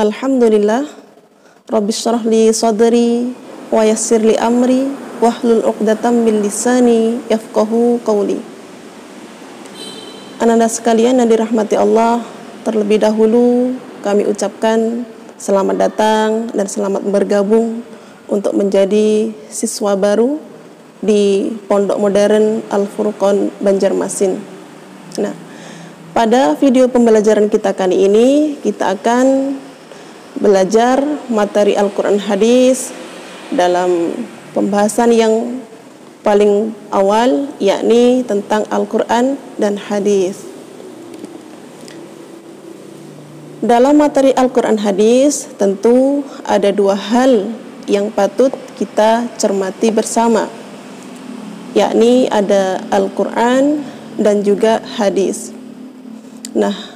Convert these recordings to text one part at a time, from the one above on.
Alhamdulillah, Rabbis shrah li sadri wa yassir li amri wahlul 'uqdatam min lisani yafqahu qawli. Anak-anak sekalian yang dirahmati Allah, terlebih dahulu kami ucapkan selamat datang dan selamat bergabung untuk menjadi siswa baru di Pondok Modern Al-Furqon Banjarmasin. Nah, pada video pembelajaran kita kali ini, kita akan belajar materi Al-Quran Hadis dalam pembahasan yang paling awal, yakni tentang Al-Quran dan Hadis. Dalam materi Al-Quran Hadis, tentu ada dua hal yang patut kita cermati bersama, yakni ada Al-Quran dan juga Hadis. Nah,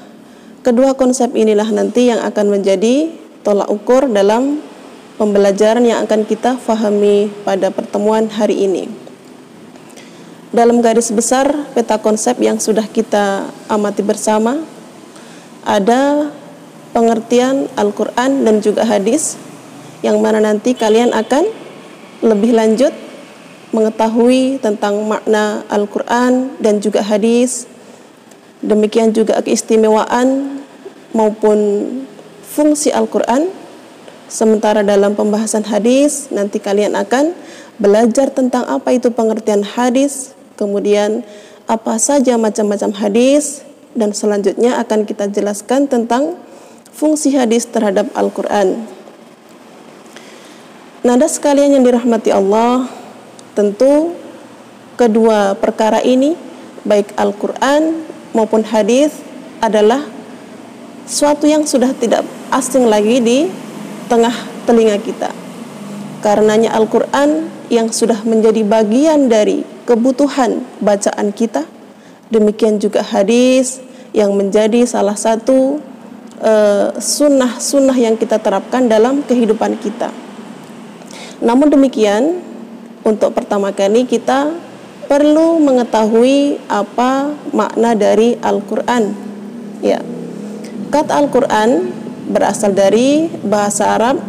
kedua konsep inilah nanti yang akan menjadi tolak ukur dalam pembelajaran yang akan kita fahami pada pertemuan hari ini. Dalam garis besar peta konsep yang sudah kita amati bersama, ada pengertian Al-Quran dan juga hadis, yang mana nanti kalian akan lebih lanjut mengetahui tentang makna Al-Quran dan juga hadis. Demikian juga keistimewaan maupun fungsi Al-Quran. Sementara dalam pembahasan hadis, nanti kalian akan belajar tentang apa itu pengertian hadis, kemudian apa saja macam-macam hadis, dan selanjutnya akan kita jelaskan tentang fungsi hadis terhadap Al-Quran. Nada sekalian yang dirahmati Allah, tentu kedua perkara ini, baik Al-Quran maupun hadis, adalah suatu yang sudah tidak asing lagi di tengah telinga kita. Karenanya Al-Quran yang sudah menjadi bagian dari kebutuhan bacaan kita, demikian juga hadis yang menjadi salah satu sunnah-sunnah yang kita terapkan dalam kehidupan kita. Namun demikian, untuk pertama kali kita perlu mengetahui apa makna dari Al-Quran. Ya, kata Al-Quran berasal dari bahasa Arab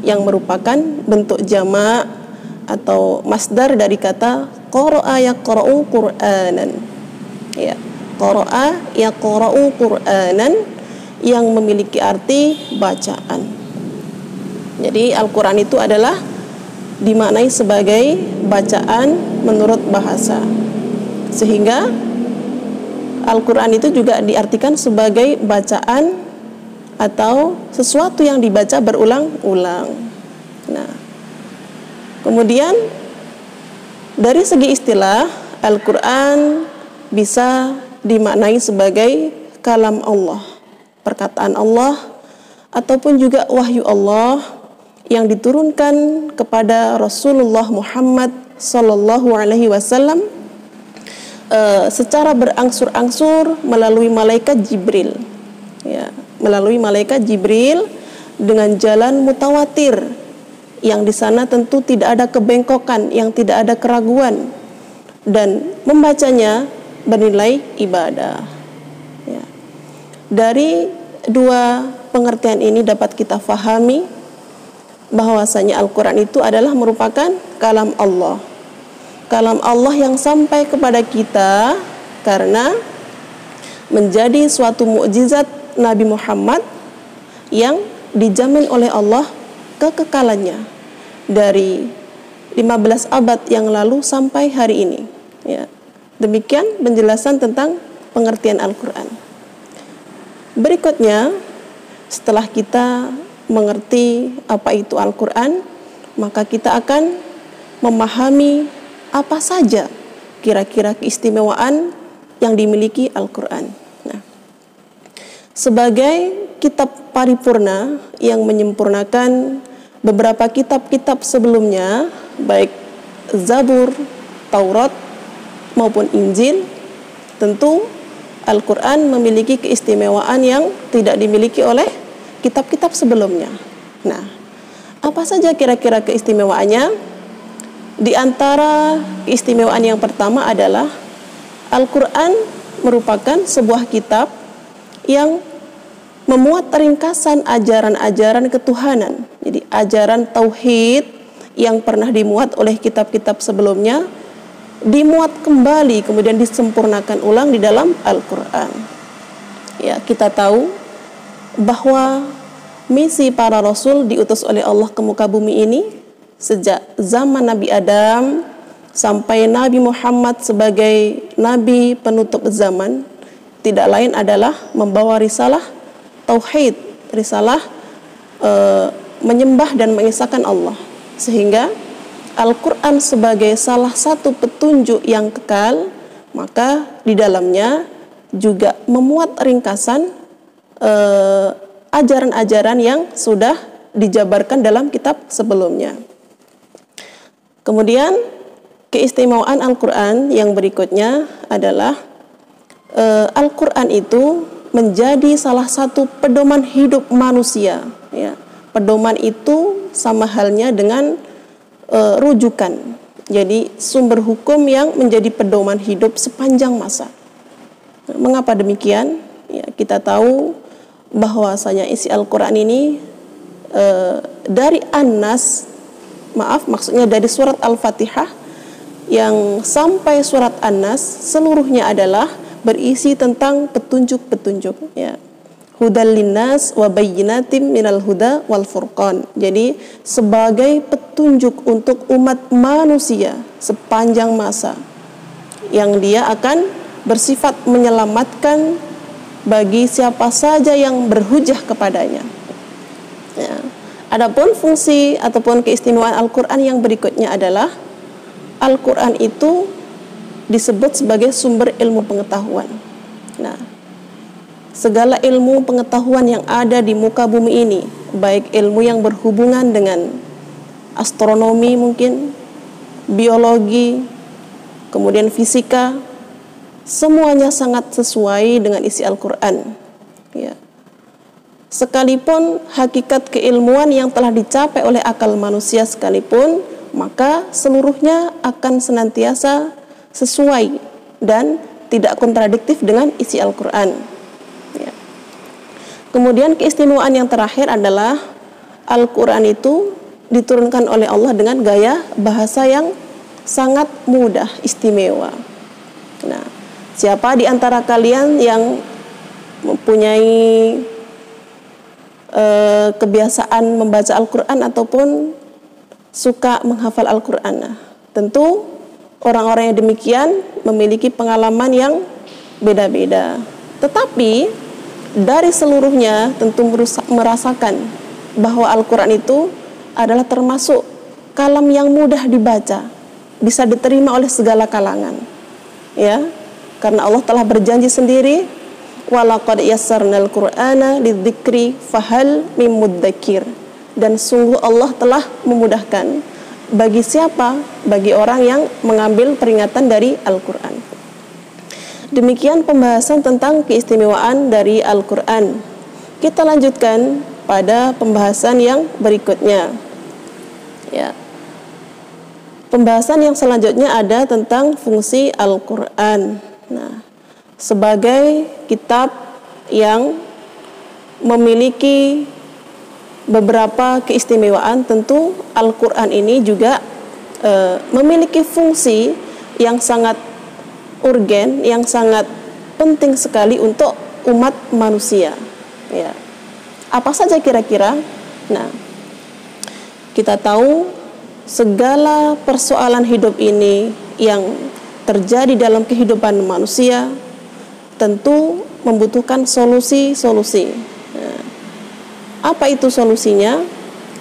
yang merupakan bentuk jamak atau masdar dari kata qara'a yaqra'u Qur'anan. Ya, qara'a yaqra'u Qur'anan, yang memiliki arti bacaan. Jadi Al-Quran itu adalah dimaknai sebagai bacaan menurut bahasa, sehingga Al-Quran itu juga diartikan sebagai bacaan atau sesuatu yang dibaca berulang-ulang. Nah, kemudian dari segi istilah, Al-Quran bisa dimaknai sebagai kalam Allah, perkataan Allah, ataupun juga wahyu Allah yang diturunkan kepada Rasulullah Muhammad Sallallahu Alaihi Wasallam secara berangsur-angsur melalui malaikat Jibril. Ya, melalui malaikat Jibril dengan jalan mutawatir, yang di sana tentu tidak ada kebengkokan, yang tidak ada keraguan, dan membacanya bernilai ibadah. Ya. Dari dua pengertian ini dapat kita fahami bahwasanya Al-Quran itu adalah merupakan kalam Allah. Kalam Allah yang sampai kepada kita karena menjadi suatu mukjizat Nabi Muhammad yang dijamin oleh Allah kekekalannya dari 15 abad yang lalu sampai hari ini. Ya. Demikian penjelasan tentang pengertian Al-Quran. Berikutnya, setelah kita mengerti apa itu Al-Quran, maka kita akan memahami apa saja kira-kira keistimewaan yang dimiliki Al-Quran. Nah, sebagai kitab paripurna yang menyempurnakan beberapa kitab-kitab sebelumnya, baik Zabur, Taurat maupun Injil, tentu Al-Quran memiliki keistimewaan yang tidak dimiliki oleh kitab-kitab sebelumnya. Nah, apa saja kira-kira keistimewaannya? Di antara keistimewaan yang pertama adalah Al-Quran merupakan sebuah kitab yang memuat ringkasan ajaran-ajaran ketuhanan. Jadi ajaran tauhid yang pernah dimuat oleh kitab-kitab sebelumnya dimuat kembali, kemudian disempurnakan ulang di dalam Al-Quran. Ya, kita tahu bahwa misi para rasul diutus oleh Allah ke muka bumi ini sejak zaman Nabi Adam sampai Nabi Muhammad sebagai Nabi penutup zaman, tidak lain adalah membawa risalah tauhid, risalah menyembah dan mengesahkan Allah. Sehingga Al-Quran sebagai salah satu petunjuk yang kekal, maka di dalamnya juga memuat ringkasan ajaran-ajaran yang sudah dijabarkan dalam kitab sebelumnya. Kemudian keistimewaan Al-Quran yang berikutnya adalah Al-Quran itu menjadi salah satu pedoman hidup manusia. Ya. Pedoman itu sama halnya dengan rujukan. Jadi sumber hukum yang menjadi pedoman hidup sepanjang masa. Mengapa demikian? Ya, kita tahu bahwasanya isi Al-Quran ini dari maksudnya dari surat Al-Fatihah yang sampai surat An-Nas seluruhnya adalah berisi tentang petunjuk-petunjuk. Ya. Hudal linnas wa bayyinatim minal huda wal furqan. Jadi sebagai petunjuk untuk umat manusia sepanjang masa yang dia akan bersifat menyelamatkan bagi siapa saja yang berhujah kepadanya. Ya. Adapun fungsi ataupun keistimewaan Al-Quran yang berikutnya adalah Al-Quran itu disebut sebagai sumber ilmu pengetahuan. Nah, segala ilmu pengetahuan yang ada di muka bumi ini, baik ilmu yang berhubungan dengan astronomi mungkin, biologi, kemudian fisika, semuanya sangat sesuai dengan isi Al-Quran. Ya. Sekalipun hakikat keilmuan yang telah dicapai oleh akal manusia sekalipun, maka seluruhnya akan senantiasa sesuai dan tidak kontradiktif dengan isi Al-Quran. Ya. Kemudian keistimewaan yang terakhir adalah Al-Quran itu diturunkan oleh Allah dengan gaya bahasa yang sangat mudah, istimewa. Nah, siapa di antara kalian yang mempunyai kebiasaan membaca Al-Quran ataupun suka menghafal Al-Quran? Nah, tentu orang-orang yang demikian memiliki pengalaman yang beda-beda. Tetapi dari seluruhnya tentu merasakan bahwa Al-Quran itu adalah termasuk kalam yang mudah dibaca, bisa diterima oleh segala kalangan. Ya, karena Allah telah berjanji sendiri, walaqad yassarnal Qur'ana lidzikri fahal mim mudzakir. Dan sungguh Allah telah memudahkan bagi siapa? Bagi orang yang mengambil peringatan dari Al-Quran. Demikian pembahasan tentang keistimewaan dari Al-Quran. Kita lanjutkan pada pembahasan yang berikutnya. Ya. Pembahasan yang selanjutnya ada tentang fungsi Al-Quran. Nah, sebagai kitab yang memiliki beberapa keistimewaan, tentu Al-Quran ini juga memiliki fungsi yang sangat urgen, yang sangat penting sekali untuk umat manusia. Ya. Apa saja kira-kira? Nah, kita tahu segala persoalan hidup ini yang terjadi dalam kehidupan manusia tentu membutuhkan solusi-solusi. Nah, apa itu solusinya?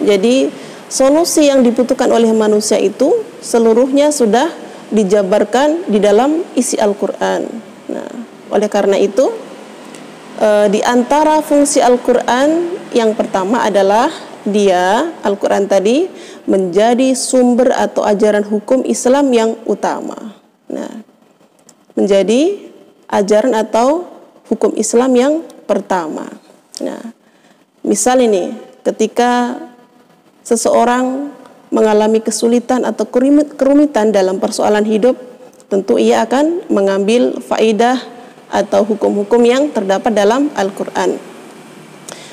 Jadi solusi yang dibutuhkan oleh manusia itu seluruhnya sudah dijabarkan di dalam isi Al-Quran. Nah, oleh karena itu di antara fungsi Al-Quran yang pertama adalah dia, Al-Quran tadi, menjadi sumber atau ajaran hukum Islam yang utama. Nah, menjadi ajaran atau hukum Islam yang pertama. Nah, misal ini, ketika seseorang mengalami kesulitan atau kerumitan dalam persoalan hidup, tentu ia akan mengambil faidah atau hukum-hukum yang terdapat dalam Al-Quran.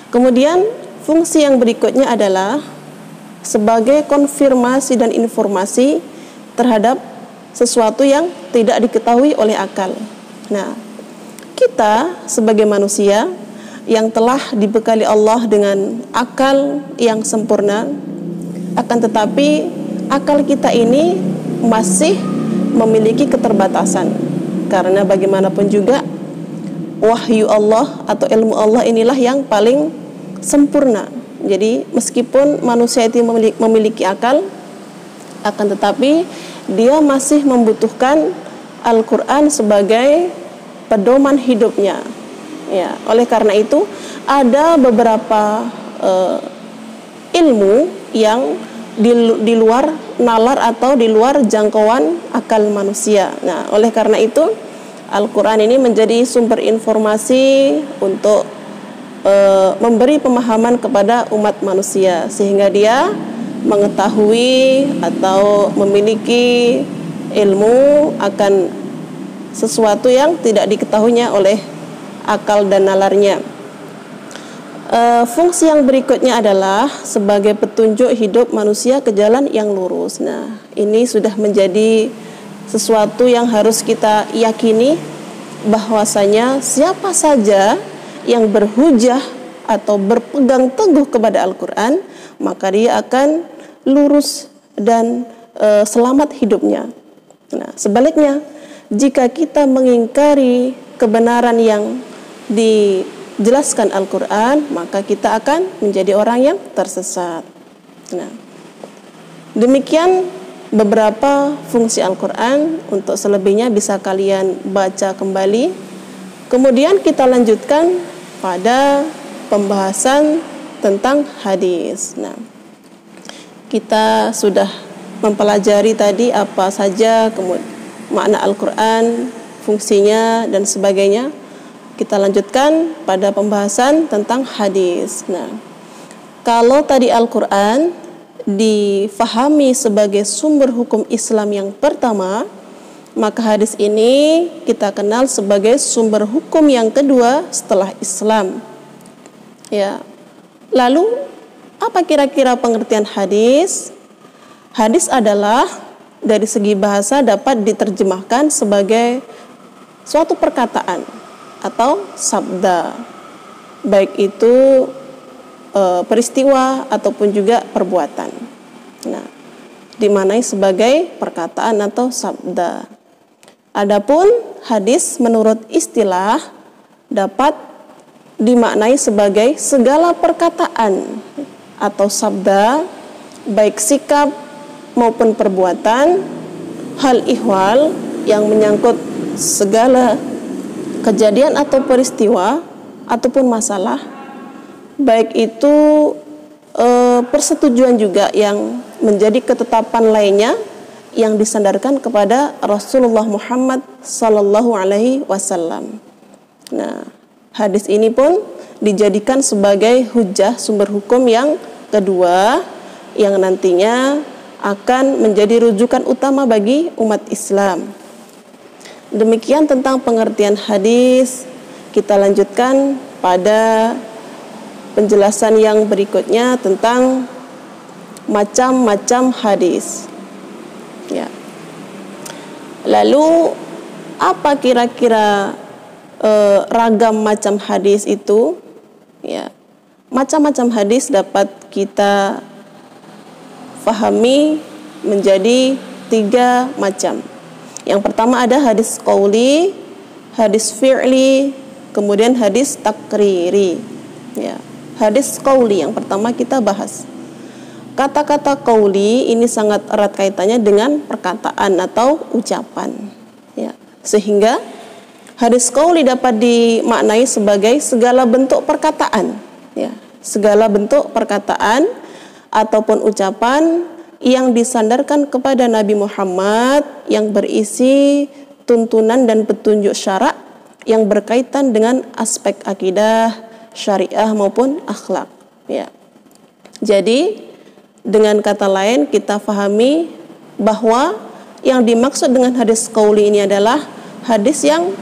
Kemudian fungsi yang berikutnya adalah sebagai konfirmasi dan informasi terhadap sesuatu yang tidak diketahui oleh akal. Nah, kita sebagai manusia yang telah dibekali Allah dengan akal yang sempurna, akan tetapi akal kita ini masih memiliki keterbatasan, karena bagaimanapun juga wahyu Allah atau ilmu Allah inilah yang paling sempurna. Jadi meskipun manusia itu memiliki akal, akan tetapi dia masih membutuhkan Al-Quran sebagai pedoman hidupnya. Ya, oleh karena itu ada beberapa ilmu yang di luar nalar atau di luar jangkauan akal manusia. Nah, oleh karena itu Al-Quran ini menjadi sumber informasi untuk memberi pemahaman kepada umat manusia, sehingga dia mengetahui atau memiliki ilmu akan sesuatu yang tidak diketahuinya oleh akal dan nalarnya. Fungsi yang berikutnya adalah sebagai petunjuk hidup manusia ke jalan yang lurus. Nah, ini sudah menjadi sesuatu yang harus kita yakini, bahwasanya siapa saja yang berhujah atau berpegang teguh kepada Al-Quran, maka dia akan lurus dan selamat hidupnya. Nah, sebaliknya, jika kita mengingkari kebenaran yang dijelaskan Al-Quran, maka kita akan menjadi orang yang tersesat. Nah, demikian beberapa fungsi Al-Quran. Untuk selebihnya bisa kalian baca kembali. Kemudian kita lanjutkan pada pembahasan tentang hadis. Nah, kita sudah mempelajari tadi apa saja makna Al-Quran, fungsinya dan sebagainya. Kita lanjutkan pada pembahasan tentang hadis. Nah, kalau tadi Al-Quran difahami sebagai sumber hukum Islam yang pertama, maka hadis ini kita kenal sebagai sumber hukum yang kedua setelah Islam. Ya. Lalu apa kira-kira pengertian hadis? Hadis adalah dari segi bahasa dapat diterjemahkan sebagai suatu perkataan atau sabda, baik itu peristiwa ataupun juga perbuatan. Nah, dimaknai sebagai perkataan atau sabda. Adapun hadis menurut istilah dapat dimaknai sebagai segala perkataan atau sabda, baik sikap maupun perbuatan, hal ihwal yang menyangkut segala kejadian atau peristiwa ataupun masalah, baik itu persetujuan juga yang menjadi ketetapan lainnya yang disandarkan kepada Rasulullah Muhammad sallallahu alaihi wasallam. Nah, hadis ini pun dijadikan sebagai hujjah, sumber hukum yang kedua yang nantinya akan menjadi rujukan utama bagi umat Islam. Demikian tentang pengertian hadis. Kita lanjutkan pada penjelasan yang berikutnya tentang macam-macam hadis. Ya. Lalu apa kira-kira ragam macam hadis itu? Ya. Macam-macam hadis dapat kita fahami menjadi 3 macam. Yang pertama ada hadis qauli, hadis fi'li, kemudian hadis takriri. Ya. Hadis qauli yang pertama kita bahas. Kata-kata qauli ini sangat erat kaitannya dengan perkataan atau ucapan. Ya. Sehingga hadis qauli dapat dimaknai sebagai segala bentuk perkataan. Ya. Segala bentuk perkataan ataupun ucapan yang disandarkan kepada Nabi Muhammad yang berisi tuntunan dan petunjuk syarak yang berkaitan dengan aspek akidah, syariah maupun akhlak. Ya. Jadi dengan kata lain kita fahami bahwa yang dimaksud dengan hadis qauli ini adalah hadis yang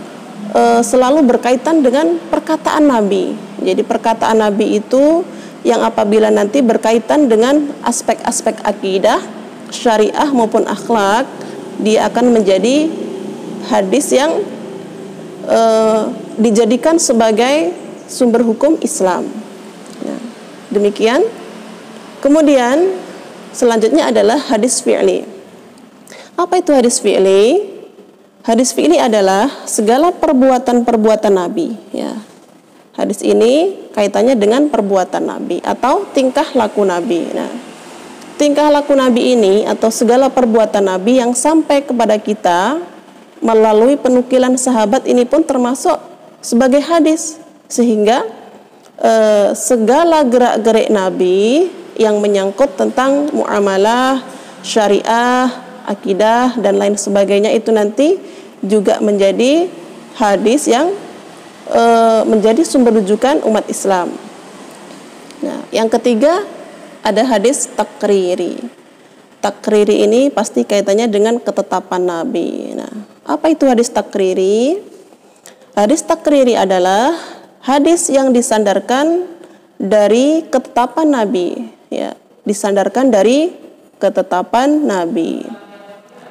selalu berkaitan dengan perkataan Nabi. Jadi perkataan Nabi itu yang apabila nanti berkaitan dengan aspek-aspek akidah, syariah maupun akhlak, dia akan menjadi hadis yang dijadikan sebagai sumber hukum Islam. Nah, demikian. Kemudian selanjutnya adalah hadis fi'li. Apa itu hadis fi'li? Hadis fi'li adalah segala perbuatan-perbuatan Nabi, ya. Hadis ini kaitannya dengan perbuatan Nabi atau tingkah laku Nabi. Nah, tingkah laku Nabi ini atau segala perbuatan Nabi yang sampai kepada kita melalui penukilan sahabat ini pun termasuk sebagai hadis, sehingga segala gerak-gerik Nabi yang menyangkut tentang muamalah, syariah, akidah dan lain sebagainya itu nanti juga menjadi hadis yang menjadi sumber rujukan umat Islam. Nah, yang ketiga ada hadis takriri. Takriri ini pasti kaitannya dengan ketetapan Nabi. Nah, apa itu hadis takriri? Hadis takriri adalah hadis yang disandarkan dari ketetapan Nabi, ya, disandarkan dari ketetapan Nabi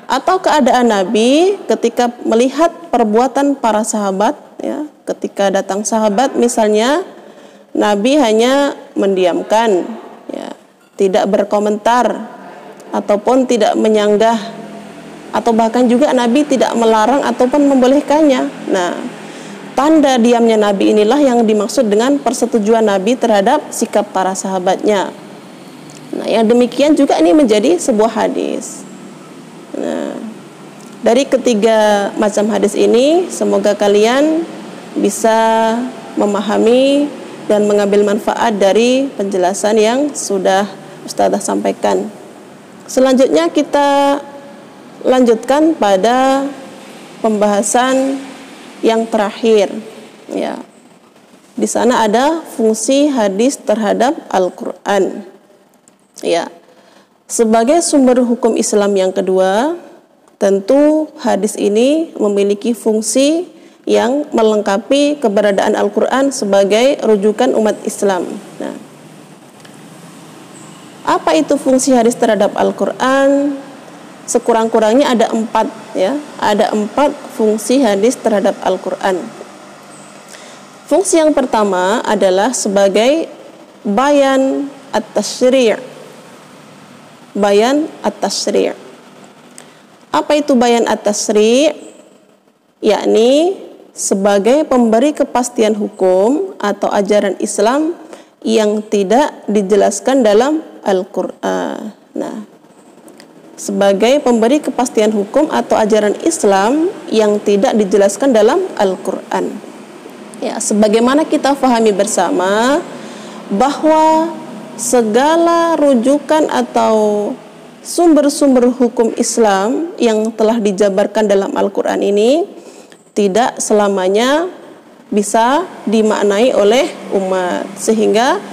atau keadaan Nabi ketika melihat perbuatan para sahabat, ya. Ketika datang sahabat misalnya, Nabi hanya mendiamkan, ya, tidak berkomentar ataupun tidak menyanggah, atau bahkan juga Nabi tidak melarang ataupun membolehkannya. Nah, tanda diamnya Nabi inilah yang dimaksud dengan persetujuan Nabi terhadap sikap para sahabatnya. Nah, yang demikian juga ini menjadi sebuah hadis. Nah, dari ketiga macam hadis ini, semoga kalian bisa memahami dan mengambil manfaat dari penjelasan yang sudah Ustazah sampaikan. Selanjutnya kita lanjutkan pada pembahasan yang terakhir, ya. Di sana ada fungsi hadis terhadap Al-Qur'an. Ya. Sebagai sumber hukum Islam yang kedua, tentu hadis ini memiliki fungsi yang melengkapi keberadaan Al-Quran sebagai rujukan umat Islam. Nah, apa itu fungsi hadis terhadap Al-Quran? Sekurang-kurangnya ada 4, ya. Ada 4 fungsi hadis terhadap Al-Quran. Fungsi yang pertama adalah sebagai bayan at-tasyri'. Bayan at-tasyri'. Apa itu bayan at-tasyri'? Yakni sebagai pemberi kepastian hukum atau ajaran Islam yang tidak dijelaskan dalam Al-Quran. Nah, sebagai pemberi kepastian hukum atau ajaran Islam yang tidak dijelaskan dalam Al-Quran. Ya, sebagaimana kita fahami bersama bahwa segala rujukan atau sumber-sumber hukum Islam yang telah dijabarkan dalam Al-Quran ini tidak selamanya bisa dimaknai oleh umat, sehingga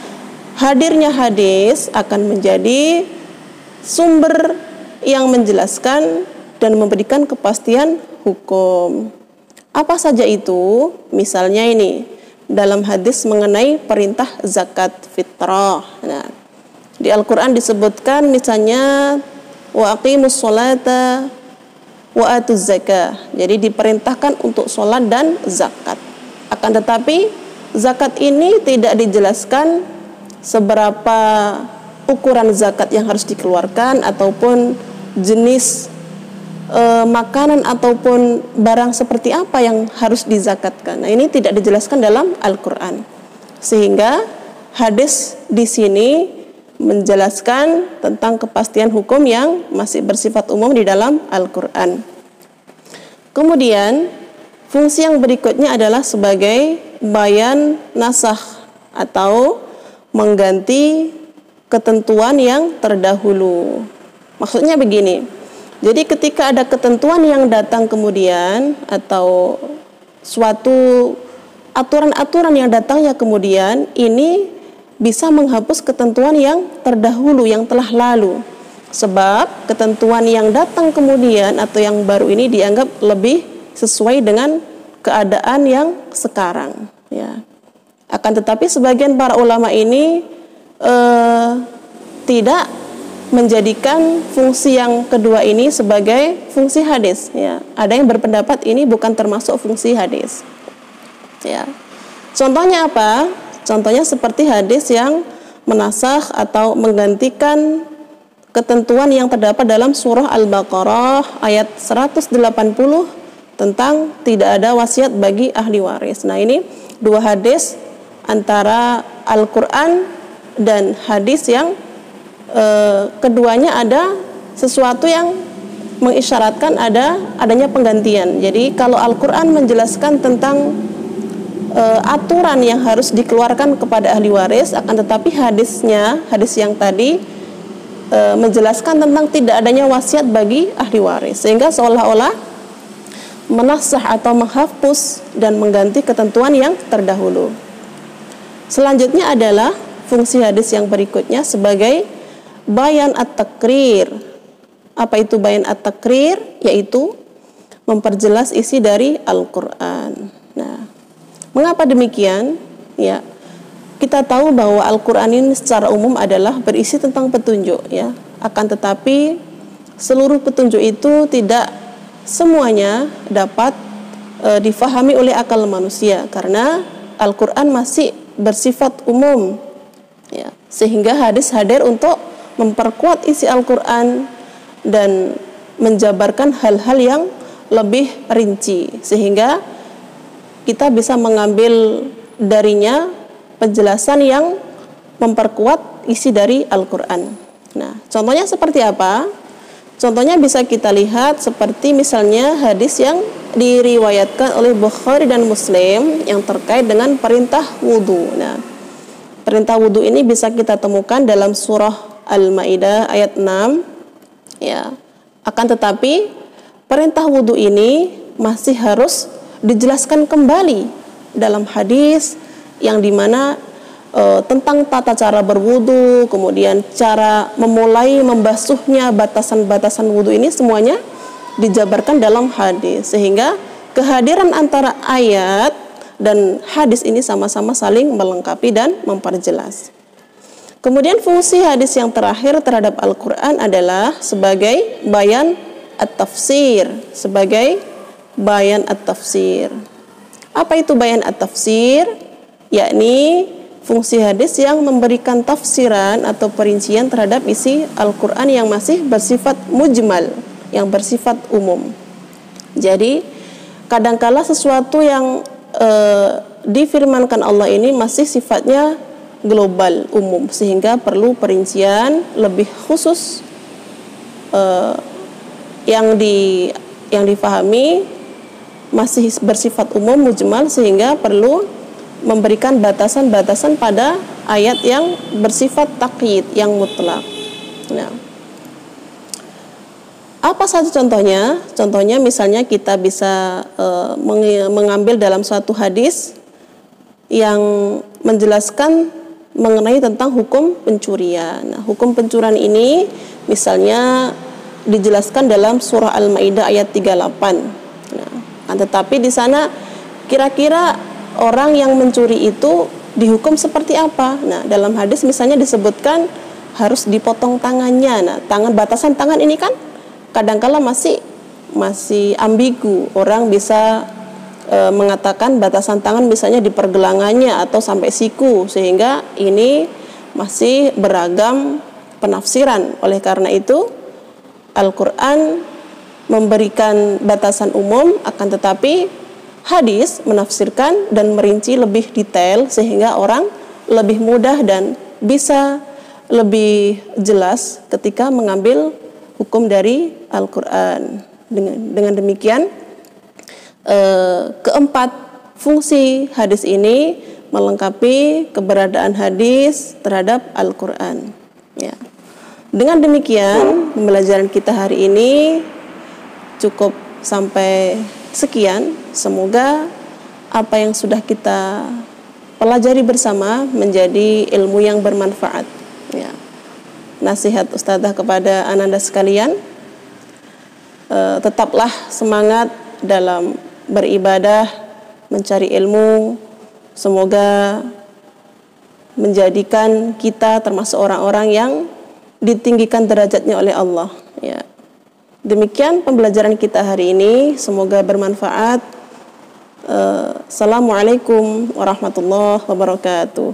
hadirnya hadis akan menjadi sumber yang menjelaskan dan memberikan kepastian hukum. Apa saja itu? Misalnya ini dalam hadis mengenai perintah zakat fitrah. Nah, di Al-Quran disebutkan misalnya wa aqimus sholata wa atuz zakah. Jadi diperintahkan untuk sholat dan zakat. Akan tetapi zakat ini tidak dijelaskan seberapa ukuran zakat yang harus dikeluarkan ataupun jenis makanan ataupun barang seperti apa yang harus dizakatkan. Nah, ini tidak dijelaskan dalam Al-Quran. Sehingga hadis di sini menjelaskan tentang kepastian hukum yang masih bersifat umum di dalam Al-Quran. Kemudian fungsi yang berikutnya adalah sebagai bayan nasakh atau mengganti ketentuan yang terdahulu. Maksudnya begini, jadi ketika ada ketentuan yang datang kemudian atau suatu aturan-aturan yang datangnya kemudian, ini bisa menghapus ketentuan yang terdahulu, yang telah lalu. Sebab ketentuan yang datang kemudian atau yang baru ini dianggap lebih sesuai dengan keadaan yang sekarang, ya. Akan tetapi sebagian para ulama ini tidak menjadikan fungsi yang kedua ini sebagai fungsi hadis. Ya, ada yang berpendapat ini bukan termasuk fungsi hadis. Ya, contohnya apa? Contohnya seperti hadis yang menasakh atau menggantikan ketentuan yang terdapat dalam surah Al-Baqarah ayat 180 tentang tidak ada wasiat bagi ahli waris. Nah, ini dua hadis antara Al-Quran dan hadis yang keduanya ada sesuatu yang mengisyaratkan adanya penggantian. Jadi kalau Al-Quran menjelaskan tentang aturan yang harus dikeluarkan kepada ahli waris, akan tetapi hadis yang tadi menjelaskan tentang tidak adanya wasiat bagi ahli waris, sehingga seolah-olah menasakh atau menghapus dan mengganti ketentuan yang terdahulu. Selanjutnya adalah fungsi hadis yang berikutnya sebagai bayan at-takrir. Apa itu bayan at-takrir? Yaitu memperjelas isi dari Al-Quran. Nah, mengapa demikian? Ya, kita tahu bahwa Al-Quran ini secara umum adalah berisi tentang petunjuk, ya. Akan tetapi seluruh petunjuk itu tidak semuanya dapat difahami oleh akal manusia, karena Al-Quran masih bersifat umum, ya. Sehingga hadis hadir untuk memperkuat isi Al-Quran dan menjabarkan hal-hal yang lebih rinci, sehingga kita bisa mengambil darinya penjelasan yang memperkuat isi dari Al-Quran. Nah, contohnya seperti apa? Contohnya bisa kita lihat seperti misalnya hadis yang diriwayatkan oleh Bukhari dan Muslim yang terkait dengan perintah wudhu. Nah, perintah wudhu ini bisa kita temukan dalam surah Al-Maidah ayat 6. Ya, akan tetapi perintah wudhu ini masih harus dijelaskan kembali dalam hadis yang dimana tentang tata cara berwudu, kemudian cara memulai membasuhnya, batasan-batasan wudu ini semuanya dijabarkan dalam hadis, sehingga kehadiran antara ayat dan hadis ini sama-sama saling melengkapi dan memperjelas. Kemudian fungsi hadis yang terakhir terhadap Al-Quran adalah sebagai bayan at-tafsir, sebagai bayan at-tafsir. Apa itu bayan at-tafsir? Yakni fungsi hadis yang memberikan tafsiran atau perincian terhadap isi Al-Quran yang masih bersifat mujmal, yang bersifat umum. Jadi kadangkala sesuatu yang difirmankan Allah ini masih sifatnya global, umum, sehingga perlu perincian lebih khusus yang difahami masih bersifat umum, mujmal, sehingga perlu memberikan batasan-batasan pada ayat yang bersifat taqyid, yang mutlak. Nah, apa saja contohnya? Contohnya misalnya kita bisa mengambil dalam suatu hadis yang menjelaskan mengenai tentang hukum pencurian. Nah, hukum pencurian ini misalnya dijelaskan dalam surah Al-Maidah ayat 38. Nah, tetapi di sana kira-kira orang yang mencuri itu dihukum seperti apa? Nah, dalam hadis misalnya disebutkan harus dipotong tangannya. Nah, batasan tangan ini kan kadangkala masih ambigu. Orang bisa mengatakan batasan tangan misalnya di pergelangannya atau sampai siku, sehingga ini masih beragam penafsiran. Oleh karena itu Al-Quran memberikan batasan umum, akan tetapi hadis menafsirkan dan merinci lebih detail sehingga orang lebih mudah dan bisa lebih jelas ketika mengambil hukum dari Al-Quran. Dengan demikian keempat fungsi hadis ini melengkapi keberadaan hadis terhadap Al-Quran. Ya. Dengan demikian pembelajaran kita hari ini cukup sampai sekian. Semoga apa yang sudah kita pelajari bersama menjadi ilmu yang bermanfaat. Ya. Nasihat Ustadzah kepada ananda sekalian, tetaplah semangat dalam beribadah, mencari ilmu. Semoga menjadikan kita termasuk orang-orang yang ditinggikan derajatnya oleh Allah. Ya. Demikian pembelajaran kita hari ini, semoga bermanfaat. Assalamualaikum warahmatullahi wabarakatuh.